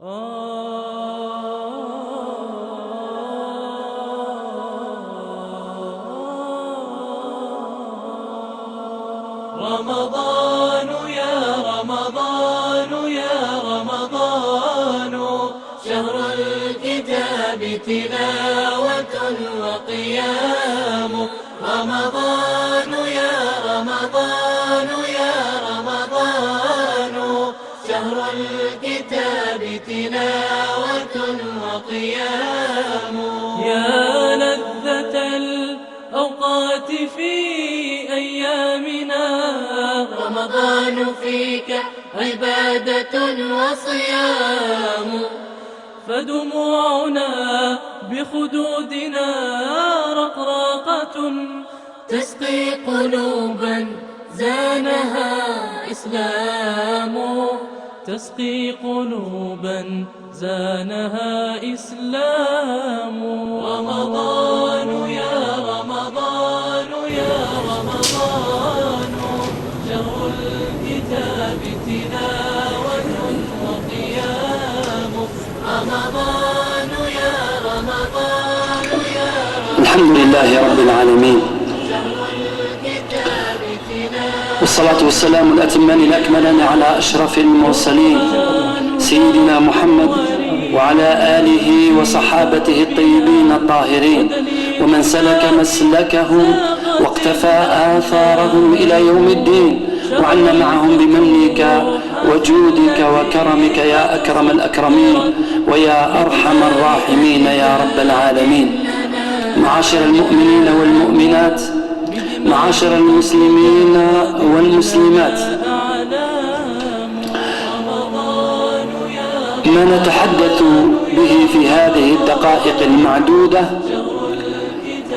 رمضان يا رمضان يا رمضان، شهر الكتاب تلاوة وقيام. رمضان يا رمضان يا رمضان، شهر الكتاب تلاوة وقيام. يا لذة الأوقات في أيامنا، رمضان فيك عبادة وصيام. فدموعنا بخدودنا رقراقة، تسقي قلوبا زانها إسلام. تسقي قلوبا زانها إسلام. رمضان يا رمضان يا رمضان، شهر الكتاب تلاوة وقيام. رمضان يا رمضان يا رمضان، الحمد لله رب العالمين، والصلاة والسلام الأتمان الأكملان على أشرف المرسلين سيدنا محمد وعلى آله وصحابته الطيبين الطاهرين، ومن سلك مسلكهم واقتفى آثارهم إلى يوم الدين، وعنا معهم بمنك وجودك وكرمك يا أكرم الأكرمين ويا أرحم الراحمين يا رب العالمين. معاشر المؤمنين والمؤمنات، معاشر المسلمين والمسلمات، ما نتحدث به في هذه الدقائق المعدودة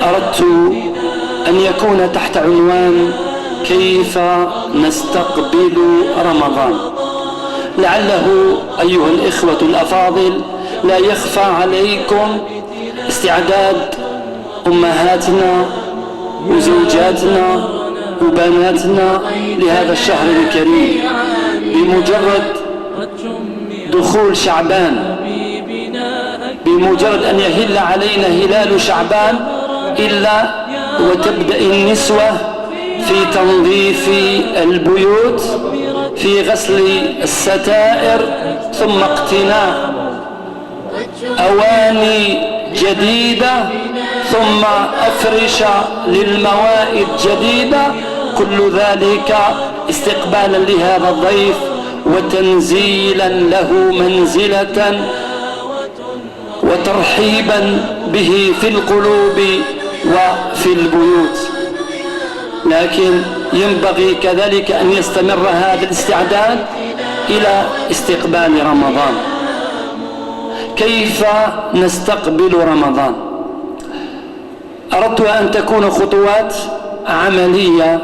أردت أن يكون تحت عنوان كيف نستقبل رمضان. لعله أيها الإخوة الأفاضل لا يخفى عليكم استعداد أمهاتنا وزوجاتنا وبناتنا لهذا الشهر الكريم. بمجرد دخول شعبان، بمجرد أن يهل علينا هلال شعبان، إلا وتبدأ النسوة في تنظيف البيوت، في غسل الستائر، ثم اقتناء أواني جديدة، ثم أفرشة للموائد جديدة. كل ذلك استقبالا لهذا الضيف وتنزيلا له منزلة وترحيبا به في القلوب وفي البيوت. لكن ينبغي كذلك أن يستمر هذا الاستعداد إلى استقبال رمضان. كيف نستقبل رمضان؟ أردت أن تكون خطوات عملية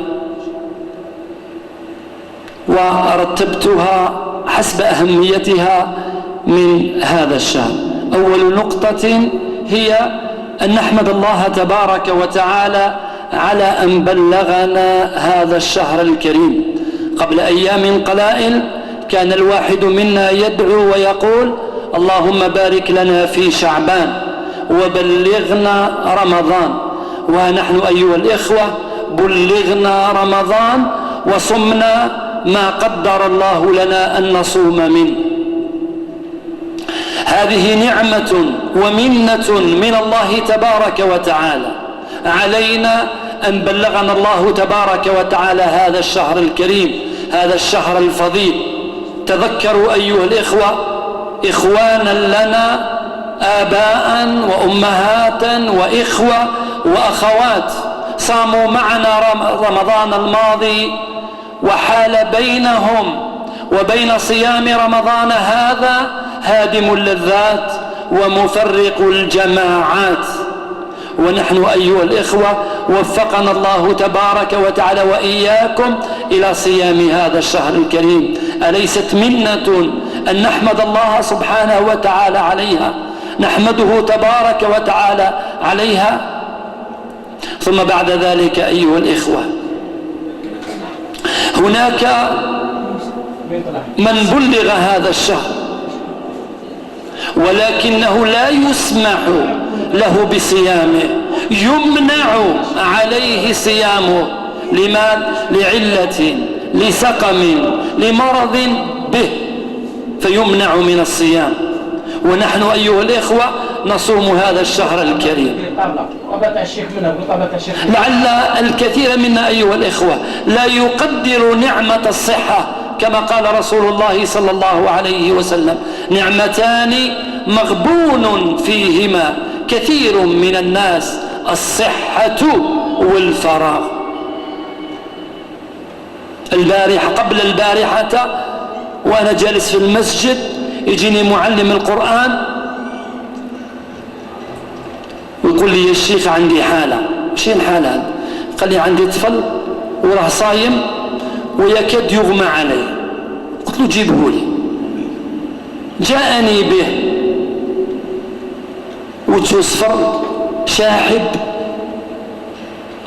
ورتبتها حسب أهميتها من هذا الشهر. أول نقطة هي أن نحمد الله تبارك وتعالى على أن بلغنا هذا الشهر الكريم. قبل أيام قلائل كان الواحد منا يدعو ويقول: اللهم بارك لنا في شعبان وبلغنا رمضان. ونحن أيها الإخوة بلغنا رمضان وصمنا ما قدر الله لنا أن نصوم منه. هذه نعمة ومنة من الله تبارك وتعالى علينا أن بلغنا الله تبارك وتعالى هذا الشهر الكريم، هذا الشهر الفضيل. تذكروا أيها الإخوة إخوانا لنا، آباء وأمهات وإخوة وأخوات صاموا معنا رمضان الماضي، وحال بينهم وبين صيام رمضان هذا هادم اللذات ومفرق الجماعات. ونحن أيها الإخوة وفقنا الله تبارك وتعالى وإياكم إلى صيام هذا الشهر الكريم. أليست منة أن نحمد الله سبحانه وتعالى عليها؟ نحمده تبارك وتعالى عليها. ثم بعد ذلك أيها الإخوة هناك من بلغ هذا الشهر ولكنه لا يسمح له بصيامه، يمنع عليه صيامه. لماذا؟ لعلة، لسقم، لمرض به، فيمنع من الصيام. ونحن أيها الإخوة نصوم هذا الشهر الكريم. لعل الكثير منا أيها الإخوة لا يقدر نعمة الصحة، كما قال رسول الله صلى الله عليه وسلم: نعمتان مغبون فيهما كثير من الناس، الصحة والفراغ. البارحة قبل البارحة وأنا جالس في المسجد يجيني معلم القرآن ويقول لي: يا الشيخ عندي حالة. شين حالة؟ قال لي: عندي طفل وراه صايم ويكاد يغمى عليه. قلت له: جيبه لي. جاءني به وجهه صفر شاحب،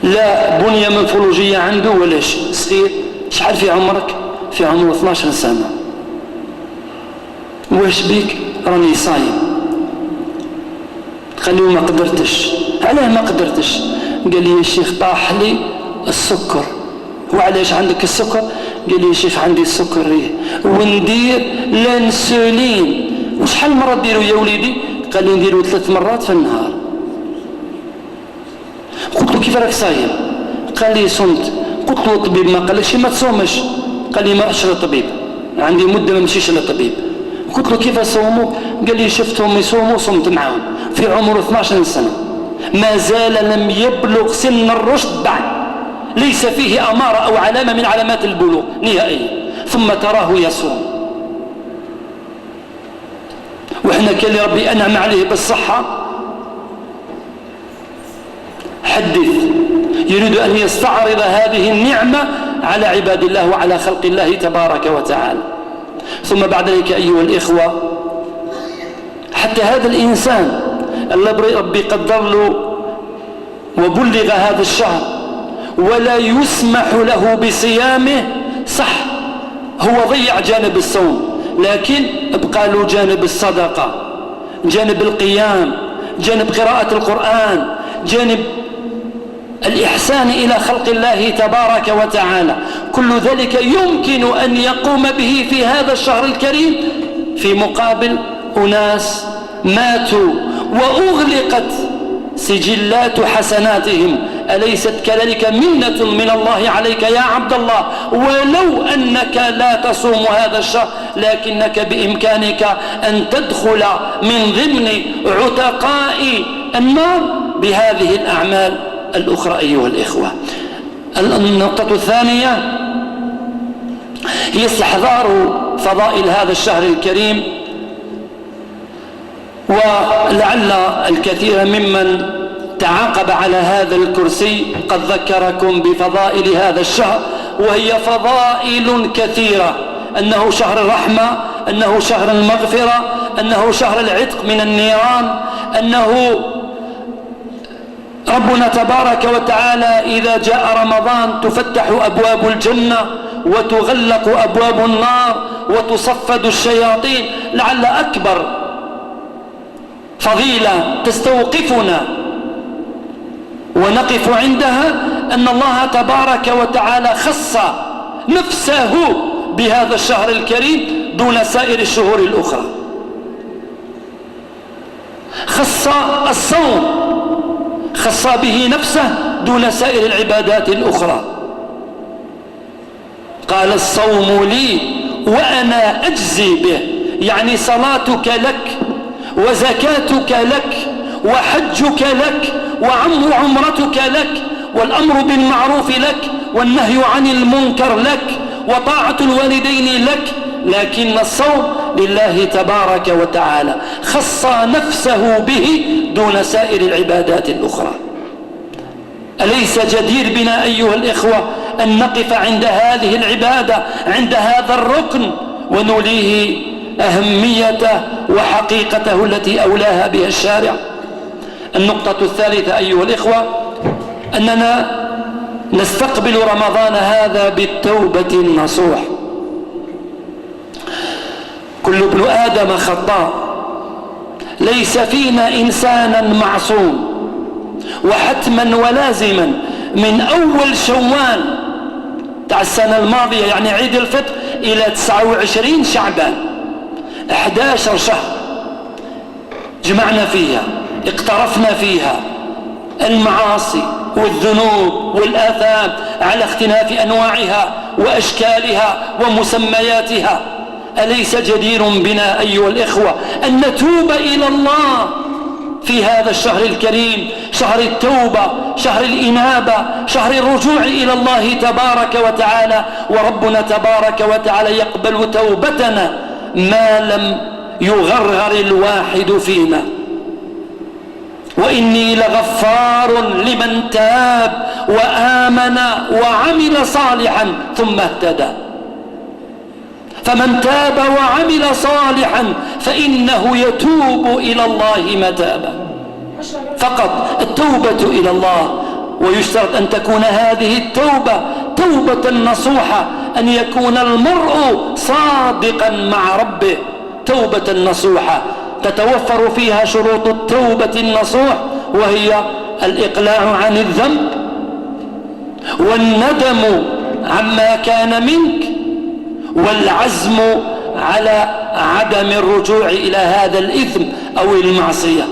لا بنية منفولوجية عنده ولا شيء، صغير. شحال في عمرك؟ في عمره 12 سنة. واش بيك؟ راني صايم. قال لي: ما قدرتش. علاه ما قدرتش؟ قال لي: يا شيخ طاح لي السكر. وعلاش عندك السكر؟ قال لي: يا شيخ عندي السكر وندير لانسولين. وشحال مرة ديروا يا وليدي؟ قال لي: نديروا 3 مرات في النهار. قلت له: كيف راك صايم؟ قال لي: صمت. قلت له: الطبيب ما قالكش ما تصومش؟ قال لي: ما رحتش للطبيب، عندي مدة ما نمشيش للطبيب. قلت له: كيف صوموا؟ قال لي: شفتهم يصوموا صمت معهم. في عمره 12 سنة، ما زال لم يبلغ سن الرشد بعد، ليس فيه أمارة أو علامة من علامات البلوغ نهائيا، ثم تراه يصوم. وإحنا كان اللي ربي أنعم عليه بالصحة حدث يريد أن يستعرض هذه النعمة على عباد الله وعلى خلق الله تبارك وتعالى. ثم بعد ذلك أيها الإخوة، حتى هذا الإنسان اللي ربي قدر له وبلغ هذا الشهر ولا يسمح له بصيامه، صح هو ضيع جانب الصوم، لكن ابقى له جانب الصدقة، جانب القيام، جانب قراءة القرآن، جانب الإحسان إلى خلق الله تبارك وتعالى. كل ذلك يمكن أن يقوم به في هذا الشهر الكريم، في مقابل أناس ماتوا وأغلقت سجلات حسناتهم. أليست كذلك منة من الله عليك يا عبد الله؟ ولو أنك لا تصوم هذا الشهر، لكنك بإمكانك أن تدخل من ضمن عتقاء النار بهذه الأعمال الأخرى أيها الإخوة. النقطة الثانية هي استحضار فضائل هذا الشهر الكريم. ولعل الكثير ممن تعاقب على هذا الكرسي قد ذكركم بفضائل هذا الشهر، وهي فضائل كثيرة: أنه شهر الرحمة، أنه شهر المغفرة، أنه شهر العتق من النيران، أنه ربنا تبارك وتعالى إذا جاء رمضان تفتح أبواب الجنة وتغلق أبواب النار وتصفد الشياطين. لعل أكبر فضيلة تستوقفنا ونقف عندها أن الله تبارك وتعالى خص نفسه بهذا الشهر الكريم دون سائر الشهور الأخرى. خص الصوم، خص به نفسه دون سائر العبادات الأخرى. قال: الصوم لي وأنا أجزي به، يعني صلاتك لك وزكاتك لك وحجك لك وعمرتك لك والأمر بالمعروف لك والنهي عن المنكر لك وطاعة الوالدين لك، لكن الصوم لله تبارك وتعالى، خص نفسه به دون سائر العبادات الأخرى. أليس جدير بنا أيها الإخوة أن نقف عند هذه العبادة، عند هذا الركن، ونوليه أهميته وحقيقته التي أولاها بها الشارع؟ النقطة الثالثة أيها الإخوة، أننا نستقبل رمضان هذا بالتوبة النصوح. كل ابن آدم خطاء ليس فينا إنسانا معصوم، وحتما ولازما من أول شوال تاع السنة الماضية يعني عيد الفطر إلى 29 شعبان 11 شهر جمعنا فيها، اقترفنا فيها المعاصي والذنوب والآثام على اختلاف أنواعها وأشكالها ومسمياتها. أليس جدير بنا أيها الإخوة أن نتوب إلى الله في هذا الشهر الكريم، شهر التوبة، شهر الإنابة، شهر الرجوع إلى الله تبارك وتعالى؟ وربنا تبارك وتعالى يقبل توبتنا ما لم يغرغر الواحد فينا. وإني لغفار لمن تاب وآمن وعمل صالحا ثم اهتدى. فمن تاب وعمل صالحا فإنه يتوب إلى الله متابا. فقط التوبة إلى الله، ويشترط أن تكون هذه التوبة توبة نصوحة، أن يكون المرء صادقا مع ربه. توبة نصوحة تتوفر فيها شروط التوبة النصوح، وهي الإقلاع عن الذنب والندم عما كان منك والعزم على عدم الرجوع إلى هذا الإثم أو المعصية.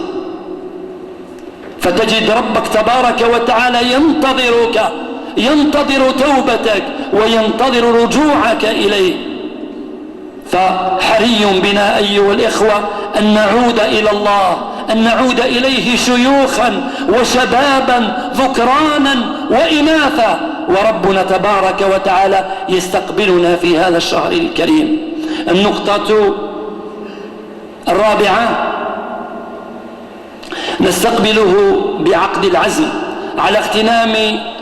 فتجد ربك تبارك وتعالى ينتظرك، ينتظر توبتك وينتظر رجوعك إليه. فحري بنا أيها الإخوة أن نعود إلى الله، أن نعود إليه شيوخا وشبابا ذكرانا وإناثا، وربنا تبارك وتعالى يستقبلنا في هذا الشهر الكريم. النقطة الرابعة نستقبله بعقد العزم على اغتنام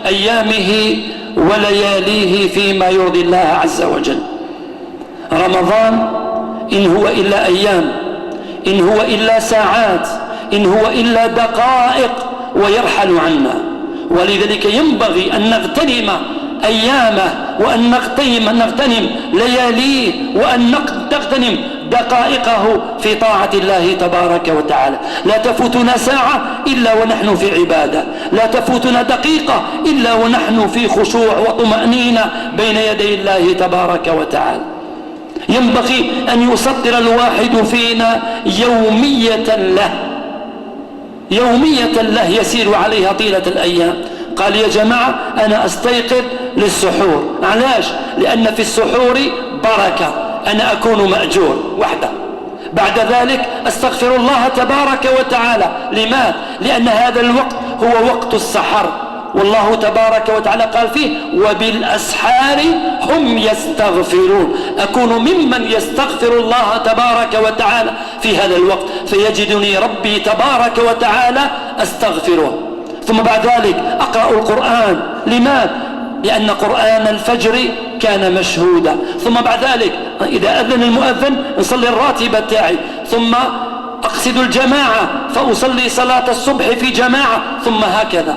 أيامه ولياليه فيما يرضي الله عز وجل. رمضان إن هو إلا أيام، إن هو إلا ساعات، إن هو إلا دقائق ويرحل عنا، ولذلك ينبغي أن نغتنم أيامه وأن نغتنم لياليه وأن نغتنم دقائقه في طاعة الله تبارك وتعالى. لا تفوتنا ساعة إلا ونحن في عبادة، لا تفوتنا دقيقة إلا ونحن في خشوع وطمأنينة بين يدي الله تبارك وتعالى. ينبغي أن يسطر الواحد فينا يومية له، يومية له يسير عليها طيلة الأيام. قال يا جماعة أنا أستيقظ للسحور. علاش؟ لأن في السحور بركة، أنا أكون مأجور وحده. بعد ذلك أستغفر الله تبارك وتعالى. لماذا؟ لأن هذا الوقت هو وقت السحر، والله تبارك وتعالى قال فيه وبالأسحار هم يستغفرون. أكون ممن يستغفر الله تبارك وتعالى في هذا الوقت، فيجدني ربي تبارك وتعالى أستغفره. ثم بعد ذلك أقرأ القرآن. لماذا؟ لأن قرآن الفجر كان مشهودا. ثم بعد ذلك إذا أذن المؤذن نصلي الراتبة تاعي، ثم أقصد الجماعة فأصلي صلاة الصبح في جماعة، ثم هكذا.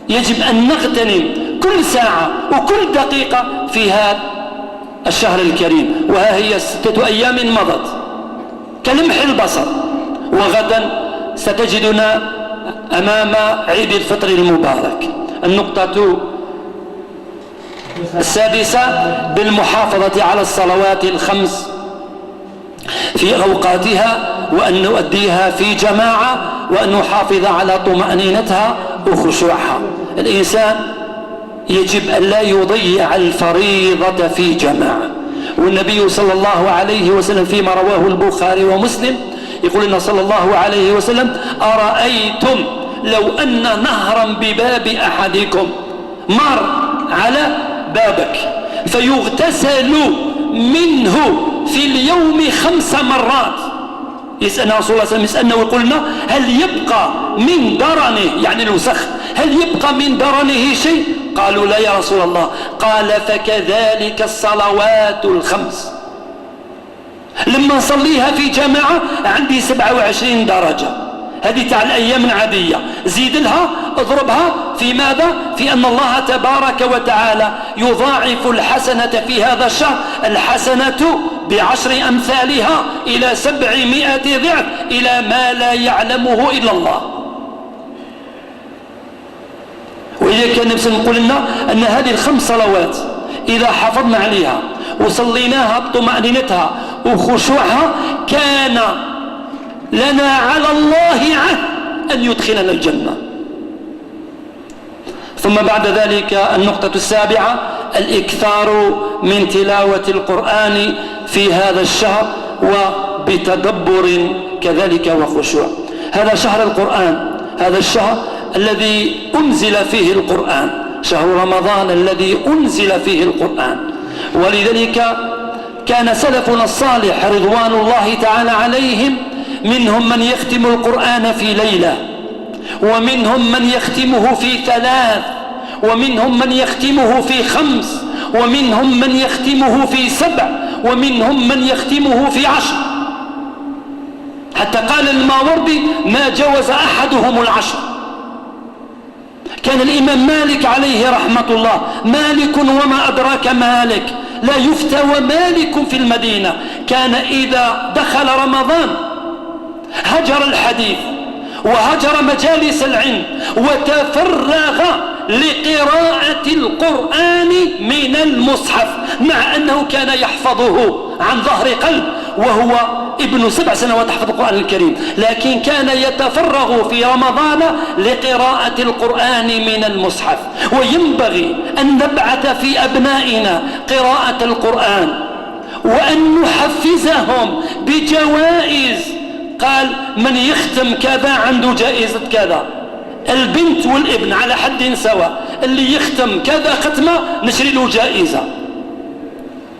يجب أن نغتنم كل ساعة وكل دقيقة في هذا الشهر الكريم. وها هي 6 أيام مضت كلمح البصر، وغدا ستجدنا أمام عيد الفطر المبارك. النقطة السادسة بالمحافظة على الصلوات الخمس في أوقاتها، وأن نؤديها في جماعة، وأن نحافظ على طمأنينتها وخشوعها. الإنسان يجب أن لا يضيع الفريضة في جماعة. والنبي صلى الله عليه وسلم فيما رواه البخاري ومسلم يقول لنا صلى الله عليه وسلم أرأيتم لو أن نهرا بباب أحدكم مر على بابك فيغتسل منه في اليوم 5 مرات. يسألنا رسول الله صلى الله عليه وسلم يسألنا ويقولنا هل يبقى من درنه، يعني الوسخ، هل يبقى من درنه شيء؟ قالوا لا يا رسول الله. قال فكذلك الصلوات الخمس. لما نصليها في جماعة عندي 27 درجة، هذه تاع الأيام العادية، زيد لها اضربها في ماذا؟ في أن الله تبارك وتعالى يضاعف الحسنة في هذا الشهر، الحسنة ب10 أمثالها إلى 700 ضعف إلى ما لا يعلمه إلا الله. وإذا كان نفسنا نقول لنا أن هذه ال5 صلوات إذا حافظنا عليها وصليناها بطمأنينتها وخشوعها كان لنا على الله عهد أن يدخلنا الجنة. ثم بعد ذلك النقطة السابعة الإكثار من تلاوة القرآن في هذا الشهر وبتدبر كذلك وخشوع. هذا شهر القرآن، هذا الشهر الذي أنزل فيه القرآن، شهر رمضان الذي أنزل فيه القرآن. ولذلك كان سلفنا الصالح رضوان الله تعالى عليهم منهم من يختم القرآن في ليلة، ومنهم من يختمه في 3، ومنهم من يختمه في 5، ومنهم من يختمه في 7، ومنهم من يختمه في 10. حتى قال الماوردي ما جوز أحدهم 10. كان الإمام مالك عليه رحمة الله، مالك وما أدراك مالك، لا يفتى ومالك في المدينة، كان إذا دخل رمضان هجر الحديث وهجر مجالس العلم وتفرغ لقراءة القرآن من المصحف، مع أنه كان يحفظه عن ظهر قلب وهو ابن 7 سنوات حفظ القرآن الكريم، لكن كان يتفرغ في رمضان لقراءة القرآن من المصحف. وينبغي أن نبعث في أبنائنا قراءة القرآن وأن نحفزهم بجوائز. قال من يختم كذا عنده جائزة كذا، البنت والابن على حد سواء، اللي يختم كذا ختمة نشري له جائزة.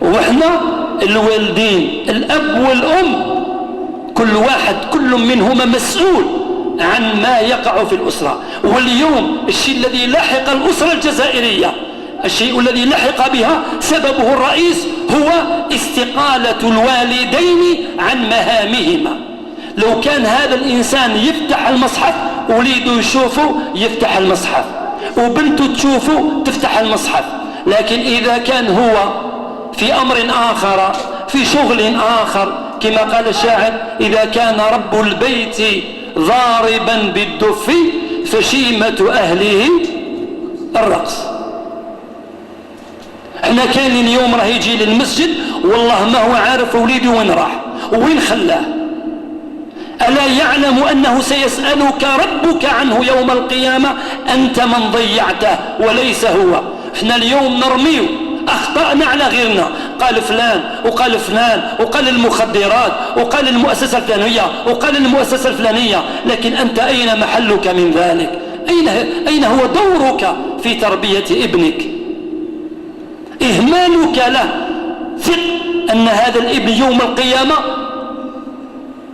وإحنا الوالدين الأب والأم كل منهما مسؤول عن ما يقع في الأسرة. واليوم الشيء الذي لحق الأسرة الجزائرية، الشيء الذي لحق بها سببه الرئيس هو استقالة الوالدين عن مهامهما. لو كان هذا الإنسان يفتح المصحف وليده يشوفه يفتح المصحف، وبنته تشوفه تفتح المصحف، لكن إذا كان هو في أمر آخر في شغل آخر كما قال الشاعر إذا كان رب البيت ضاربا بالدف فشيمة أهله الرقص. احنا كاين اليوم راه يجي للمسجد والله ما هو عارف وليدي وين راح وين خلاه. ألا يعلم أنه سيسألك ربك عنه يوم القيامة أنت من ضيعته وليس هو. احنا اليوم نرميه أخطأنا على غيرنا، قال فلان وقال فلان وقال المخدرات وقال المؤسسة الفلانية وقال المؤسسة الفلانية، لكن أنت أين محلك من ذلك؟ أين هو دورك في تربية ابنك؟ إهمالك له. ثق أن هذا الابن يوم القيامة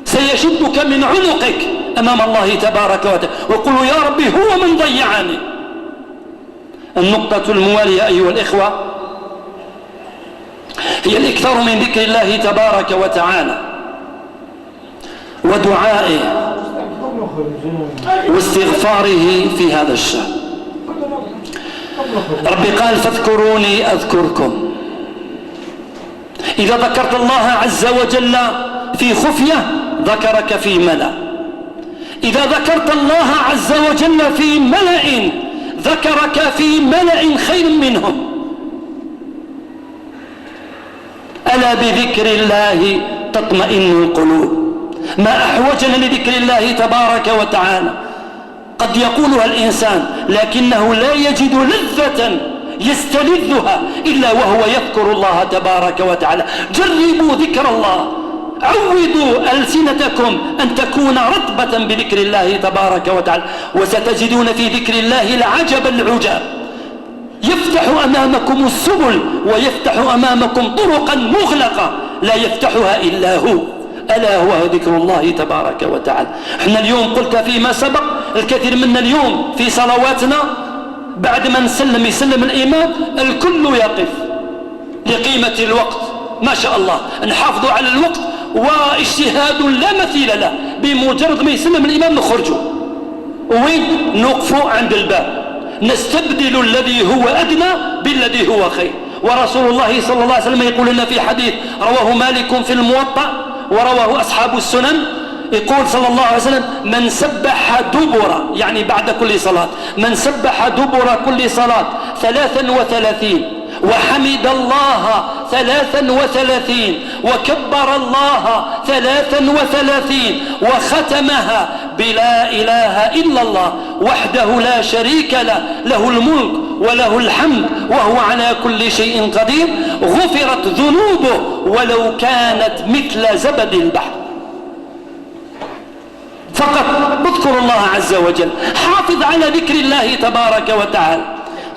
سيشدك من عنقك أمام الله تبارك وتعالى ويقول يا ربي هو من ضيعني. النقطة الموالية أيها الإخوة هي الإكثار من ذكر الله تبارك وتعالى ودعائه واستغفاره في هذا الشهر. ربي قال فاذكروني أذكركم. إذا ذكرت الله عز وجل في خفية ذكرك في ملأ، إذا ذكرت الله عز وجل في ملأ ذكرك في ملأ خير منهم. ألا بذكر الله تطمئن القلوب. ما أحوجنا لذكر الله تبارك وتعالى. قد يقولها الإنسان لكنه لا يجد لذة يستلذها إلا وهو يذكر الله تبارك وتعالى. جربوا ذكر الله، عودوا ألسنتكم أن تكون رطبة بذكر الله تبارك وتعالى، وستجدون في ذكر الله العجب العجاب. يفتح أمامكم السبل ويفتح أمامكم طرقا مغلقة لا يفتحها إلا هو، ألا هو ذكر الله تبارك وتعالى. احنا اليوم قلت فيما سبق الكثير منا اليوم في صلواتنا بعد ما يسلم الإمام الكل يقف لقيمة الوقت. ما شاء الله نحافظوا على الوقت واجتهاد لا مثيل له. بمجرد ما يسلم الإمام نخرجوا وين نوقفوا عند الباب، نستبدل الذي هو أدنى بالذي هو خير. ورسول الله صلى الله عليه وسلم يقول لنا في حديث رواه مالك في الموطأ ورواه أصحاب السنن، يقول صلى الله عليه وسلم: من سبح دبر، يعني بعد كل صلاة، من سبح دبر كل صلاة 33 وحمد الله 33 وكبر الله 33 وختمها بلا إله إلا الله وحده لا شريك له، له الملك وله الحمد وهو على كل شيء قدير، غفرت ذنوبه ولو كانت مثل زبد البحر. فقط اذكر الله عز وجل، حافظ على ذكر الله تبارك وتعالى.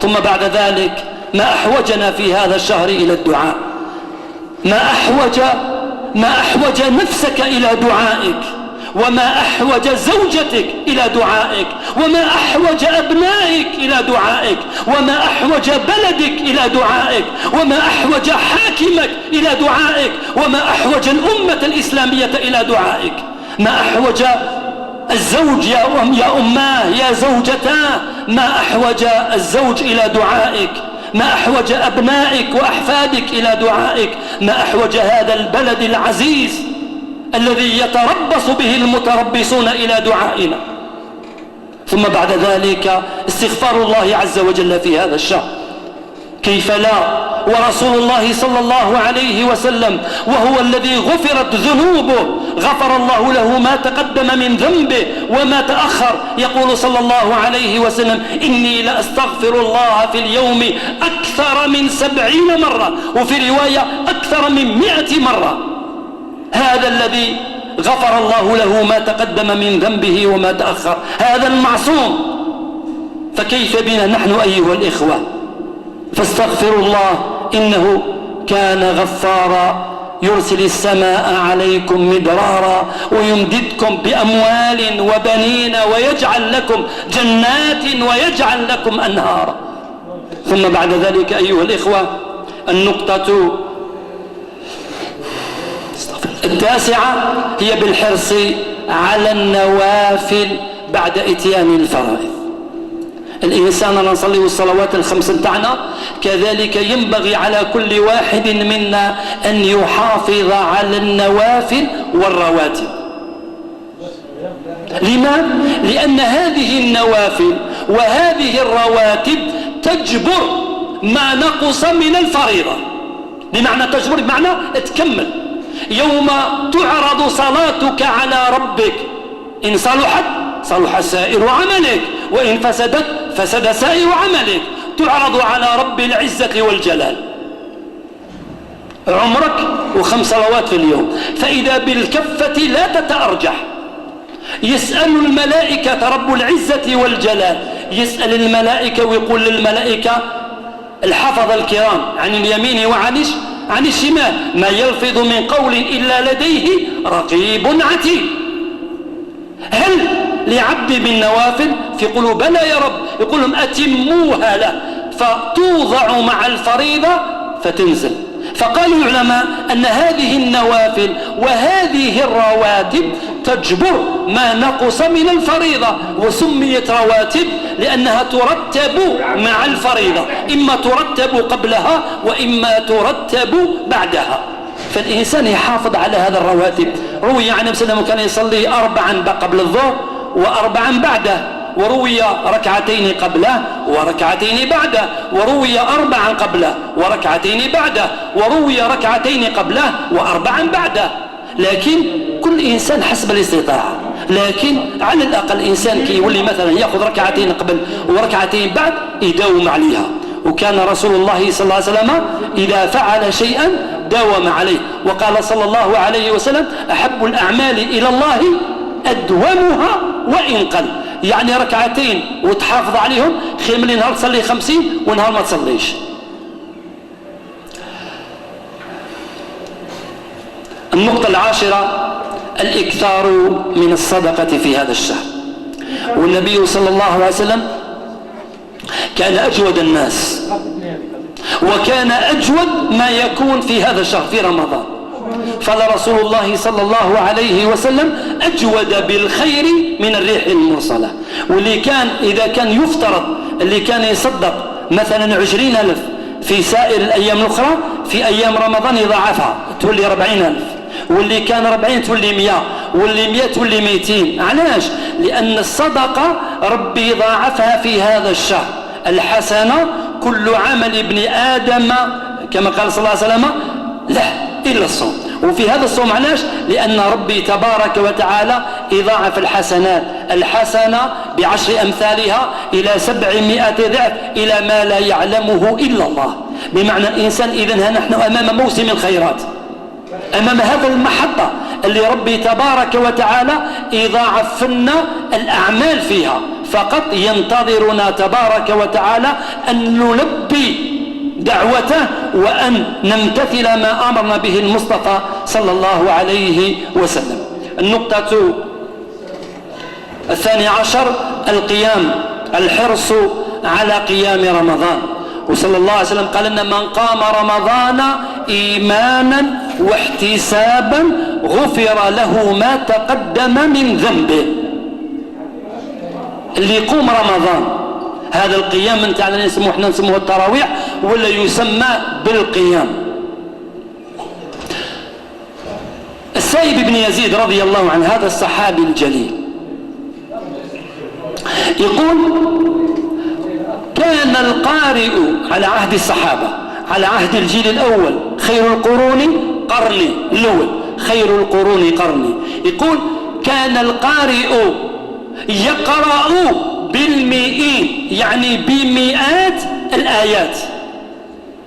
ثم بعد ذلك ما أحوجنا في هذا الشهر إلى الدعاء، ما أحوج نفسك إلى دعائك، وما أحوج زوجتك إلى دعائك، وما أحوج أبنائك إلى دعائك، وما أحوج بلدك إلى دعائك، وما أحوج حاكمك إلى دعائك، وما أحوج الأمة الإسلامية إلى دعائك، ما أحوج الزوج يا أماه يا زوجتاه، ما أحوج الزوج إلى دعائك، ما أحوج أبنائك وأحفادك إلى دعائك، ما أحوج هذا البلد العزيز الذي يتربص به المتربصون إلى دعائنا. ثم بعد ذلك استغفار الله عز وجل في هذا الشهر، كيف لا؟ ورسول الله صلى الله عليه وسلم وهو الذي غفرت ذنوبه غفر الله له ما تقدم من ذنبه وما تأخر، يقول صلى الله عليه وسلم: إني لأستغفر الله في اليوم أكثر من 70 مرة، وفي رواية أكثر من 100 مرة. هذا الذي غفر الله له ما تقدم من ذنبه وما تأخر، هذا المعصوم. فكيف بنا نحن أيها الإخوة؟ فاستغفروا الله إنه كان غفارا، يرسل السماء عليكم مدرارا ويمددكم بأموال وبنين ويجعل لكم جنات ويجعل لكم أنهارا. ثم بعد ذلك أيها الإخوة النقطة التاسعة هي بالحرص على النوافل بعد إتيان الفرائض. الإنسان نصلي الصلوات الخمس بتاعنا، كذلك ينبغي على كل واحد منا أن يحافظ على النوافل والرواتب. لما؟ لأن هذه النوافل وهذه الرواتب تجبر ما نقص من الفريضة. بمعنى تجبر، بمعنى تكمل. يوم تعرض صلاتك على ربك، إن صلحت صلح سائر عملك، وإن فسدت فسد سائر عملك. تعرض على رب العزة والجلال عمرك و5 صلوات في اليوم، فإذا بالكفة لا تتأرجح. يسأل الملائكة رب العزة والجلال، يسأل الملائكة ويقول للملائكة الحفظ الكرام عن اليمين وعن الشمال: ما يلفظ من قول إلا لديه رقيب عتيد. هل لعبد بالنوافل؟ فيقولوا بلى يا رب. يقول لهم أتموها له، فتوضع مع الفريضة فتنزل. فقال العلماء أن هذه النوافل وهذه الرواتب تجبر ما نقص من الفريضة، وسميت رواتب لأنها ترتب مع الفريضة، إما ترتب قبلها وإما ترتب بعدها. فالإنسان يحافظ على هذا الرواتب. روي عن النبي صلى الله عليه وسلم كان يصلي 4 قبل الظهر و4 بعده، وروي 2 قبله وركعتين بعده، وروي 4 قبله وركعتين بعده، وروي 2 قبله و4 بعده. لكن كل إنسان حسب الاستطاعة، لكن على الأقل الإنسان كي يولي مثلا يأخذ 2 قبل و2 بعد يداوم عليها. وكان رسول الله صلى الله عليه وسلم إذا فعل شيئا داوم عليه، وقال صلى الله عليه وسلم: أحب الأعمال إلى الله أدومها وإن قل. يعني 2 وتحافظ عليهم خير من نهار تصلي 50 ونهار ما تصليش. النقطة العاشرة الإكثار من الصدقة في هذا الشهر. والنبي صلى الله عليه وسلم كان أجود الناس، وكان أجود ما يكون في هذا الشهر في رمضان. فلرسول الله صلى الله عليه وسلم أجود بالخير من الريح المرسلة. واللي كان إذا كان يفترض اللي كان يصدق مثلا 20,000 في سائر الأيام الأخرى في أيام رمضان يضاعفها تولي 40,000، واللي كان 40 تولي 100، واللي 100 تولي 200. علاش؟ لأن الصدقة ربي يضاعفها في هذا الشهر. الحسنة كل عمل ابن آدم كما قال صلى الله عليه وسلم له إلا الصوم. وفي هذا الصوم علاش؟ لأن ربي تبارك وتعالى يضاعف الحسنات، الحسنة ب10 أمثالها إلى 700 ضعف إلى ما لا يعلمه إلا الله. بمعنى الإنسان إذن نحن أمام موسم الخيرات، أمام هذا المحطة اللي ربي تبارك وتعالى يضاعف لنا الأعمال فيها. فقط ينتظرنا تبارك وتعالى أن نلبي دعوته وأن نمتثل ما أمرنا به المصطفى صلى الله عليه وسلم. النقطة 12 القيام، الحرص على قيام رمضان. وصلى الله عليه وسلم قال لنا من قام رمضان إيمانا واحتسابا غفر له ما تقدم من ذنبه. اللي يقوم رمضان، هذا القيام من تعالى احنا نسموه التراويح ولا يسمى بالقيام. السائب بن يزيد رضي الله عنه هذا الصحابي الجليل يقول كان القارئ على عهد الصحابة، على عهد الجيل الأول، خير القرون قرني الأول، خير القرون قرني. يقول كان القارئ يقرأ بالمئين، يعني بمئات الآيات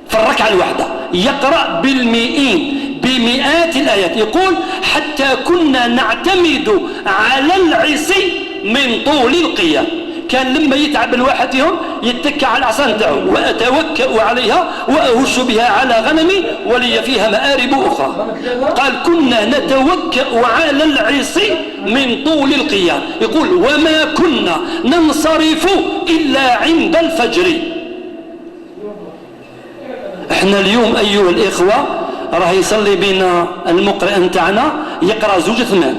في الركعة الواحدة، يقرأ بالمئين بمئات الآيات. يقول حتى كنا نعتمد على العصي من طول القيام. كان لما يتعب الواحد فيهم يتكى على العصا نتاعو وأتوكأ عليها وأهش بها على غنمي ولي فيها مآرب أخرى. قال كنا نتوكأ على العصي من طول القيام. يقول وما كنا ننصرف إلا عند الفجر. احنا اليوم أيها الإخوة راه يصلي بنا المقرئ نتاعنا يقرأ 2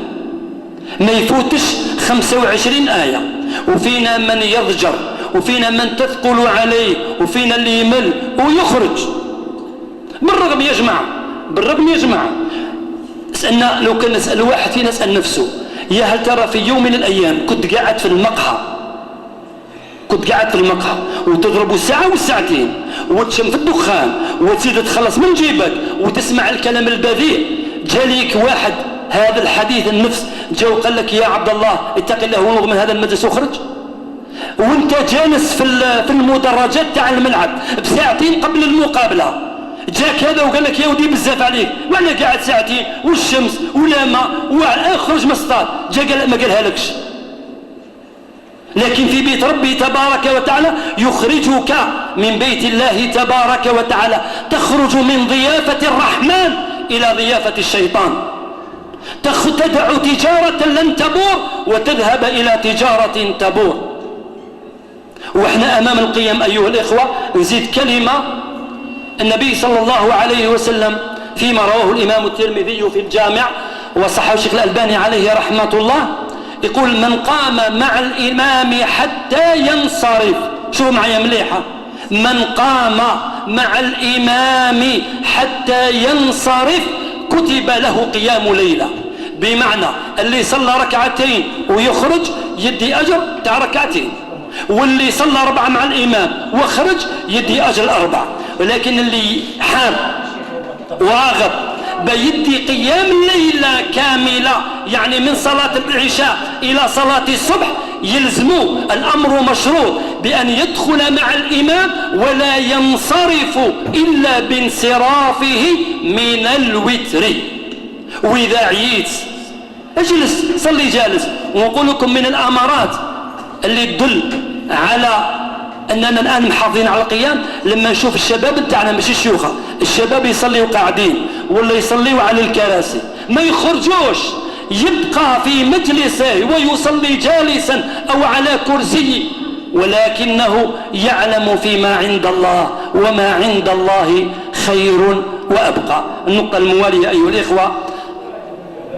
ما يفوتش 25 آية، وفينا من يضجر، وفينا من تثقل عليه، وفينا اللي يمل ويخرج. بالرغم يا جماعة، بالرغم يا جماعة، سألنا لو كان نسأل واحد فينا نسأل نفسه يا هل ترى في يوم من الأيام كنت قاعد في المقهى، كنت قاعد في المقهى وتضرب ساعة والساعتين وتشم في الدخان وتزيد تخلص من جيبك وتسمع الكلام البذيء، جاليك واحد هذا الحديث النفس جاء وقال لك يا عبد الله اتق الله ونغ من هذا المجلس وخرج، وانت جالس في المدرجات تاع الملعب بساعتين قبل المقابلة، جاك هذا وقال لك يا ودي بزاف عليك وانا قاعد ساعتين والشمس ولا ما واخرج من الصطاد، جاء ما قالها لكش. لكن في بيت ربي تبارك وتعالى يخرجك من بيت الله تبارك وتعالى، تخرج من ضيافة الرحمن إلى ضيافة الشيطان، تدع تجارة لن تبور وتذهب إلى تجارة تبور. وإحنا أمام القيام أيها الإخوة. نزيد كلمة، النبي صلى الله عليه وسلم فيما رواه الإمام الترمذي في الجامع وصححه الشيخ الألباني عليه رحمة الله يقول من قام مع الإمام حتى ينصرف، شو معي مليحة، من قام مع الإمام حتى ينصرف كتب له قيام ليلة. بمعنى اللي صلى ركعتين ويخرج يدي أجر تاع ركعتين، واللي صلى 4 مع الإمام وخرج يدي أجر 4. ولكن اللي حاب وراغب بيدي قيام ليلة كاملة، يعني من صلاة العشاء إلى صلاة الصبح، يلزمه الأمر مشروط بأن يدخل مع الإمام ولا ينصرف إلا بانصرافه من الوتر. وإذا عييت اجلس صلي جالس. ونقول لكم من الأمارات اللي تدل على أننا الآن محافظين على القيام لما نشوف الشباب بتاعنا مش الشيوخة، الشباب يصليوا قاعدين ولا يصليوا على الكراسي، ما يخرجوش، يبقى في مجلسه ويصلي جالسا أو على كرسي، ولكنه يعلم فيما عند الله وما عند الله خير وأبقى. النقطة الموالية أيها الإخوة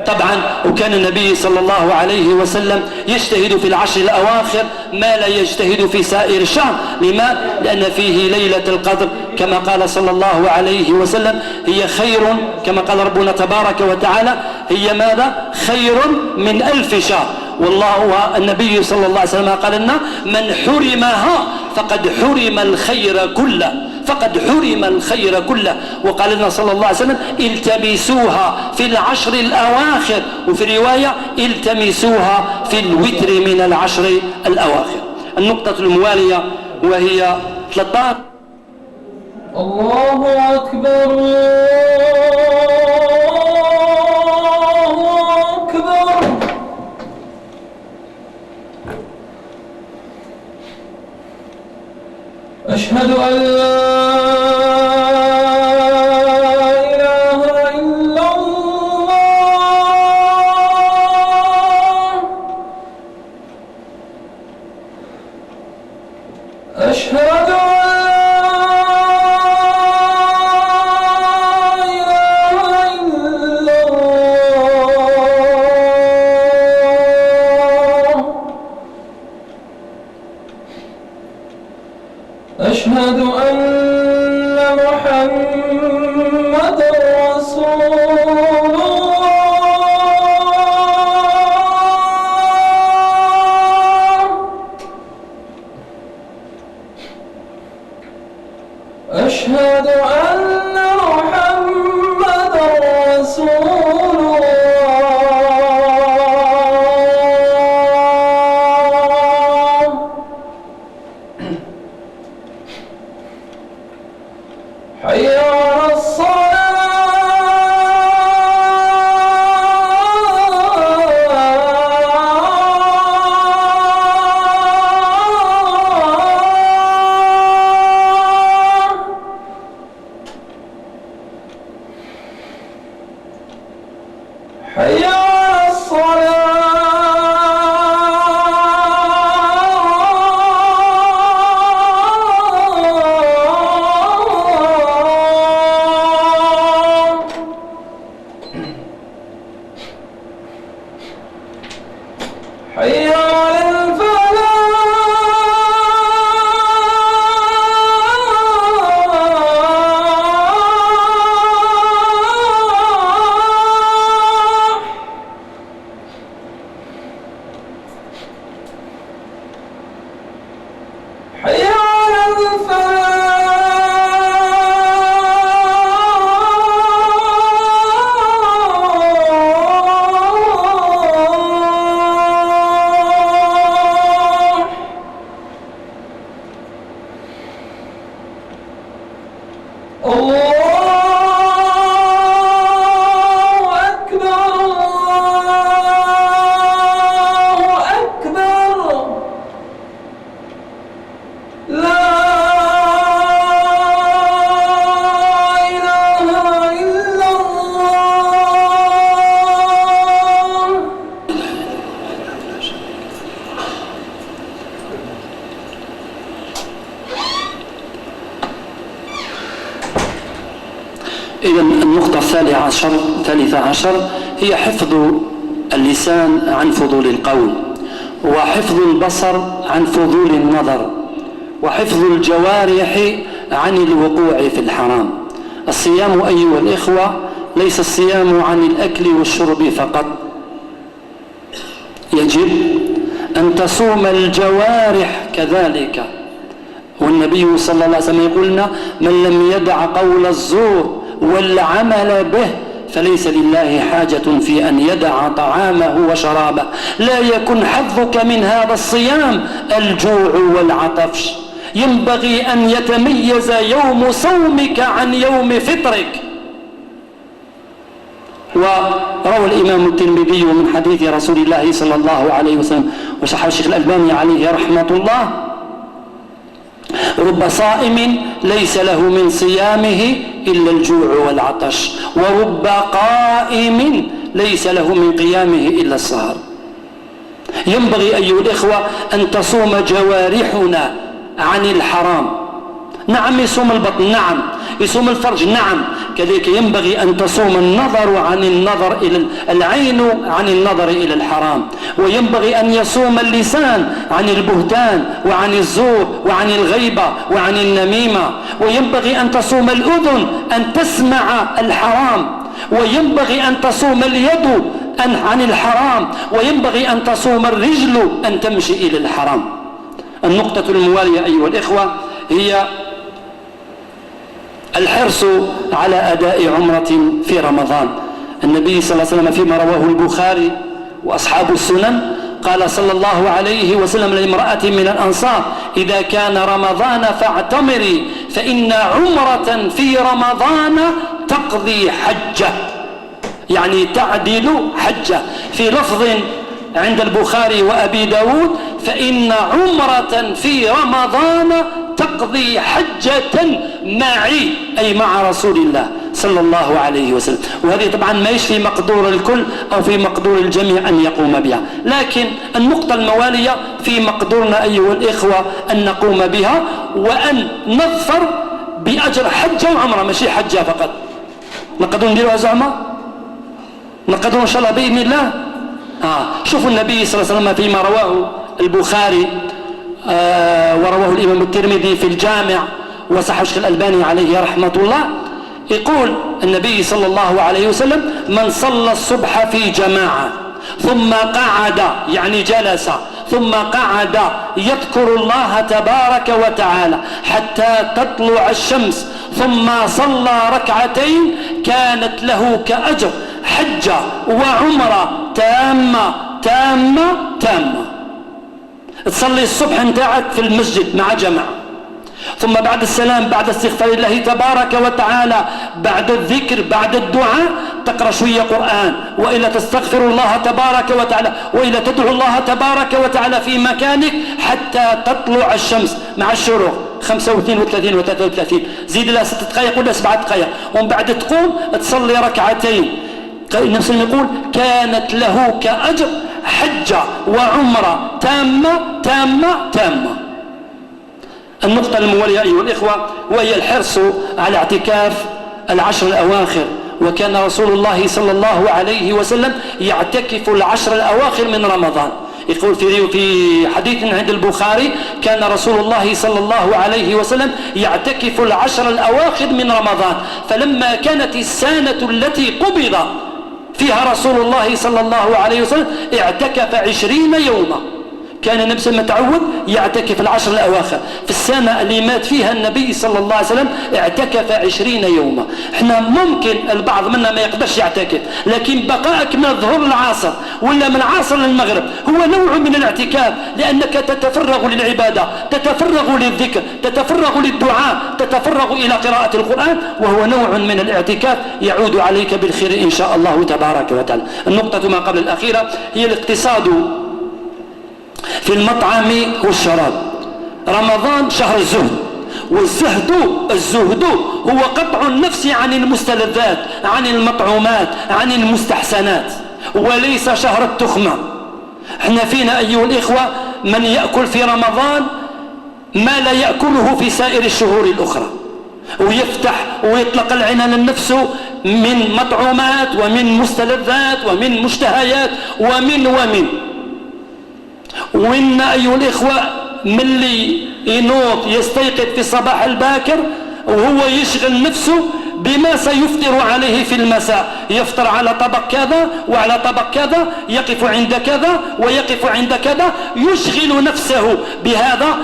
طبعا وكان النبي صلى الله عليه وسلم يجتهد في العشر الأواخر ما لا يجتهد في سائر الشهر. لما؟ لأن فيه ليلة القدر كما قال صلى الله عليه وسلم هي خير، كما قال ربنا تبارك وتعالى هي ماذا؟ خير من 1000 شهر. والنبي صلى الله عليه وسلم قال لنا من حرمها فقد حرم الخير كله، فقد حرم الخير كله. وقال لنا صلى الله عليه وسلم التمسوها في العشر الأواخر، وفي رواية التمسوها في الوتر من العشر الأواخر. النقطة الموالية وهي 13. الله أكبر الله أكبر. أشهد أن لا إله إلا الله. أشهد أن أشهد أن محمدًا رسول الله. أشهد أن محمدًا رسول الله. حي على الصلاة. حي على الصلاة. حي على الفلاح. حي على الفلاح. الله أكبر الله أكبر. لا إله إلا الله. إذا النقطة الثالثة عشر هي حفظ اللسان عن فضول القول، وحفظ البصر عن فضول النظر، وحفظ الجوارح عن الوقوع في الحرام. الصيام أيها الإخوة ليس الصيام عن الأكل والشرب فقط، يجب أن تصوم الجوارح كذلك. والنبي صلى الله عليه وسلم يقول لنا من لم يدع قول الزور والعمل به فليس لله حاجة في أن يدع طعامه وشرابه. لا يكن حظك من هذا الصيام الجوع والعطش، ينبغي أن يتميز يوم صومك عن يوم فطرك. وروى الإمام الترمذي من حديث رسول الله صلى الله عليه وسلم وصححه الشيخ الألباني عليه رحمة الله: رب صائم ليس له من صيامه إلا الجوع والعطش، ورب قائم ليس له من قيامه إلا السهر. ينبغي أيها الإخوة أن تصوم جوارحنا عن الحرام، نعم يصوم البطن، نعم يصوم الفرج، نعم كذلك ينبغي أن تصوم العين عن النظر إلى الحرام، وينبغي أن يصوم اللسان عن البهتان وعن الزور وعن الغيبة وعن النميمة، وينبغي أن تصوم الأذن أن تسمع الحرام، وينبغي أن تصوم اليد عن الحرام، وينبغي أن تصوم الرجل أن تمشي إلى الحرام. النقطة الموالية أيها الإخوة هي الحرص على أداء عمرة في رمضان. النبي صلى الله عليه وسلم فيما رواه البخاري وأصحاب السنن قال صلى الله عليه وسلم لامرأة من الأنصار: إذا كان رمضان فاعتمري فإن عمرة في رمضان تقضي حجة، يعني تعدل حجة. في لفظ عند البخاري وأبي داود: فإن عمرة في رمضان تقضي حجة معي، أي مع رسول الله صلى الله عليه وسلم. وهذه طبعا ما في مقدور الكل أو في مقدور الجميع أن يقوم بها، لكن النقطة الموالية في مقدورنا أيها الإخوة أن نقوم بها وأن نظفر بأجر حجة وعمرة، ماشي حجة فقط. نقدر نديروها زعما؟ نقدر إن شاء الله بإذن الله. شوفوا النبي صلى الله عليه وسلم فيما رواه البخاري ورواه الإمام الترمذي في الجامع وصححه الشيخ الألباني عليه رحمة الله، يقول النبي صلى الله عليه وسلم: من صلى الصبح في جماعة ثم قعد، يعني جلس، ثم قعد يذكر الله تبارك وتعالى حتى تطلع الشمس ثم صلى ركعتين كانت له كأجر حجة وعمرة تامة تامة تامة. تصلي الصبح نتاعك في المسجد مع جماعة، ثم بعد السلام، بعد استغفار الله تبارك وتعالى، بعد الذكر، بعد الدعاء، تقرأ شوية قرآن، وإلا تستغفر الله تبارك وتعالى، وإلا تدعو الله تبارك وتعالى في مكانك حتى تطلع الشمس مع الشروق 35 و30 و33، زيد لها 6 دقائق ولا 7 دقائق، ومن بعد تقوم تصلي ركعتين. النبي يقول: كانت له كأجر حجة وعمرة تامة تامة تامة. النقطة الموالية أيها الإخوة وهي الحرص على اعتكاف العشر الأواخر. وكان رسول الله صلى الله عليه وسلم يعتكف العشر الأواخر من رمضان. يقول في حديث عند البخاري: كان رسول الله صلى الله عليه وسلم يعتكف العشر الأواخر من رمضان. فلما كانت السنة التي قبض فيها رسول الله صلى الله عليه وسلم اعتكف 20 يوما. كان النبي صلى الله عليه وسلم متعود يعتكف العشر الأواخر. في السنة اللي مات فيها النبي صلى الله عليه وسلم اعتكف 20 يوما. احنا ممكن البعض منا ما يقدرش يعتكف، لكن بقائك من الظهر للعصر ولا من العصر للمغرب هو نوع من الاعتكاف، لأنك تتفرغ للعبادة، تتفرغ للذكر، تتفرغ للدعاء، تتفرغ إلى قراءة القرآن، وهو نوع من الاعتكاف يعود عليك بالخير إن شاء الله تبارك وتعالى. النقطة ما قبل الأخيرة هي الاقتصاد في المطعم والشراب. رمضان شهر الزهد، والزهد هو قطع النفس عن المستلذات، عن المطعومات، عن المستحسنات، وليس شهر التخمة. احنا فينا أيها الإخوة من يأكل في رمضان ما لا يأكله في سائر الشهور الأخرى، ويفتح ويطلق العنان النفس من مطعومات ومن مستلذات ومن مشتهيات وإن أيها الإخوة من اللي ينوض يستيقظ في الصباح الباكر وهو يشغل نفسه بما سيفطر عليه في المساء، يفطر على طبق كذا وعلى طبق كذا، يقف عند كذا ويقف عند كذا، يشغل نفسه بهذا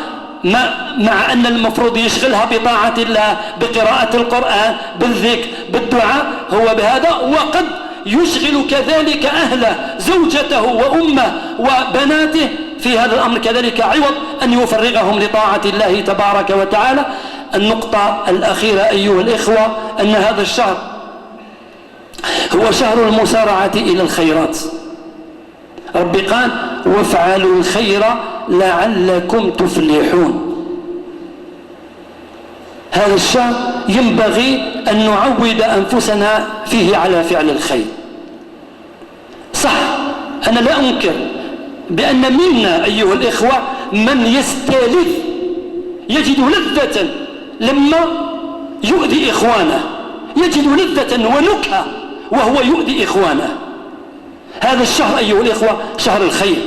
مع أن المفروض يشغلها بطاعة الله، بقراءة القرآن، بالذكر، بالدعاء، هو بهذا. وقد يشغل كذلك أهله، زوجته وأمه وبناته في هذا الأمر كذلك، عوض أن يفرغهم لطاعة الله تبارك وتعالى. النقطة الأخيرة أيها الإخوة أن هذا الشهر هو شهر المسارعة إلى الخيرات. ربي قال: وافعلوا الخير لعلكم تفلحون. هذا الشهر ينبغي أن نعود أنفسنا فيه على فعل الخير. صح، أنا لا أنكر بأن منا أيها الإخوة من يستلذ، يجد لذة لما يؤذي إخوانه يجد لذة ونكهة وهو يؤذي إخوانه. هذا الشهر أيها الإخوة شهر الخير،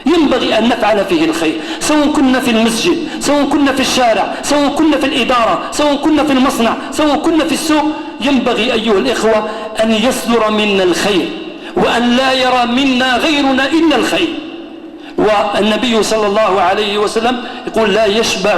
ينبغي أن نفعل فيه الخير، سواء كنا في المسجد، سواء كنا في الشارع، سواء كنا في الإدارة، سواء كنا في المصنع، سواء كنا في السوق. ينبغي أيها الإخوة أن يصدر منا الخير وأن لا يرى منا غيرنا إلا الخير. والنبي صلى الله عليه وسلم يقول لا يشبع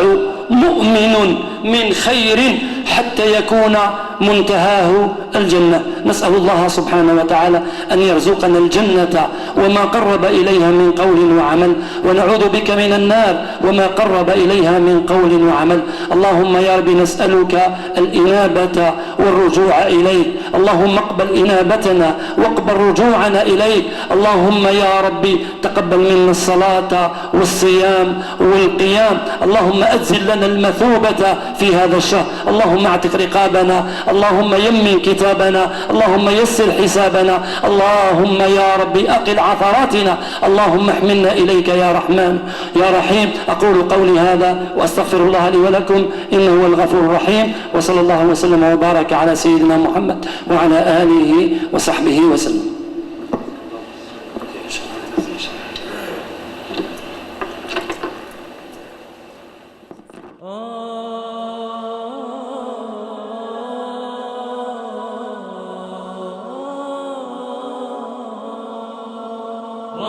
مؤمن من خير حتى يكون منتهاه الجنة. نسأل الله سبحانه وتعالى أن يرزقنا الجنة وما قرب إليها من قول وعمل، ونعوذ بك من النار وما قرب إليها من قول وعمل. اللهم يا رب نسألك الإنابة والرجوع إليك، اللهم اقبل إنابتنا واقبل رجوعنا إليك. اللهم يا رب تقبل منا الصلاة والصيام والقيام. اللهم أجزل لنا المثوبة في هذا الشهر، اللهم اعتق رقابنا، اللهم يمن كتابنا، اللهم يسر حسابنا، اللهم يا رب أقل عثراتنا، اللهم احملنا إليك يا رحمن يا رحيم. أقول قولي هذا وأستغفر الله لي ولكم إنه هو الغفور الرحيم، وصلى الله وسلم وبارك على سيدنا محمد وعلى آله وصحبه وسلم.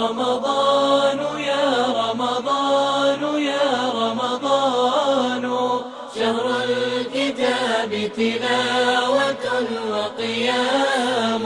رمضان يا رمضان يا رمضان، شهر الكتاب تلاوة وقيام.